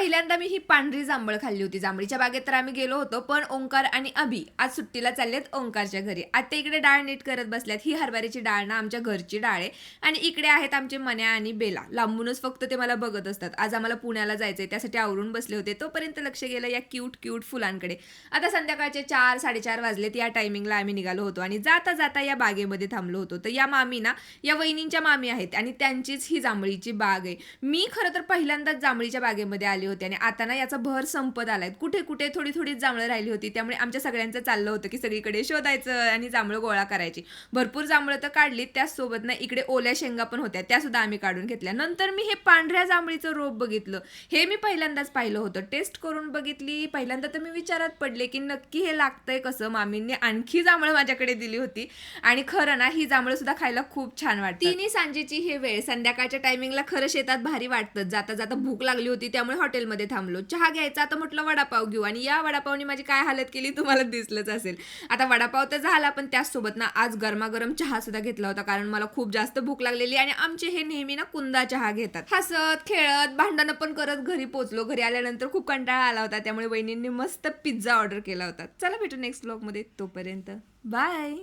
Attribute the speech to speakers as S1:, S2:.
S1: पहिल्यांदा मी ही पांढरी जांभळ खाल्ली होती. जांभळीच्या बागेत तर आम्ही गेलो होतो, पण ओंकार आणि अभि आज सुट्टीला चाललेत ओंकारच्या घरी. आता इकडे डाळ नीट करत बसल्यात. ही हरभऱ्याची डाळ ना आमच्या घरची डाळ आहे आणि इकडे आहेत आमचे मन्या आणि बेला. लांबूनच फक्त ते मला बघत असतात. आज आम्हाला पुण्याला जायचंय, त्यासाठी आवरून बसले होते. तोपर्यंत लक्ष गेलं या क्यूट फुलांकडे. आता संध्याकाळचे 4-4:30 वाजलेत. या टायमिंगला आम्ही निघालो होतो आणि जाता जाता या बागेमध्ये थांबलो होतो. तर या मामी ना या वहिनींच्या मामी आहेत आणि त्यांचीच ही जांभळीची बाग आहे. मी खरं तर पहिल्यांदाच जांभळीच्या बागेमध्ये आले होते आणि आता ना याचा भर संपत आलाय. कुठे कुठे थोडी जांभळं राहिली होती, त्यामुळे आमच्या सगळ्यांचं चाललं होतं की सगळीकडे शोधायचं आणि जांभळं गोळा करायची. भरपूर जांभळं तर काढली, त्याचसोबत ना इकडे ओल्या शेंगा पण होत्या, त्या सुद्धा आम्ही काढून घेतल्या. नंतर मी हे पांढऱ्या जांभळीचं रोप बघितलं. हे मी पहिल्यांदाच पाहिलं होतं, टेस्ट करून बघितली. पहिल्यांदा तर मी विचारात पडले की नक्की हे लागतंय कसं. मामींनी आणखी जांभळं माझ्याकडे दिली होती आणि खरं ना ही जांभळं सुद्धा खायला खूप छान वाटतं. तिन्ही सांजेची हे वेळ संध्याकाळच्या टायमिंगला खरं शेतात भारी वाटतं. जाता जाता भूक लागली होती, त्यामुळे हॉटेलमध्ये थांबलो. चहा घ्यायचा, तर म्हटलं वडापाव घेऊ आणि या वडापावनी माझी काय हालत केली तुम्हाला दिसलंच असेल. आता वडापाव तर झाला, पण त्याचसोबत ना आज गरमागरम चहा सुद्धा घेतला होता, कारण मला खूप जास्त भूक लागलेली आणि आमचे हे नेहमी ना कुंदा चहा घेतात. हसत खेळत भांडणं पण करत घरी पोहोचलो. घरी आल्यानंतर खूप कंटाळा आला होता, त्यामुळे वहिनींनी मस्त पिझ्झा ऑर्डर केला होता. चला भेटू नेक्स्ट व्लॉग मध्ये. तोपर्यंत बाय.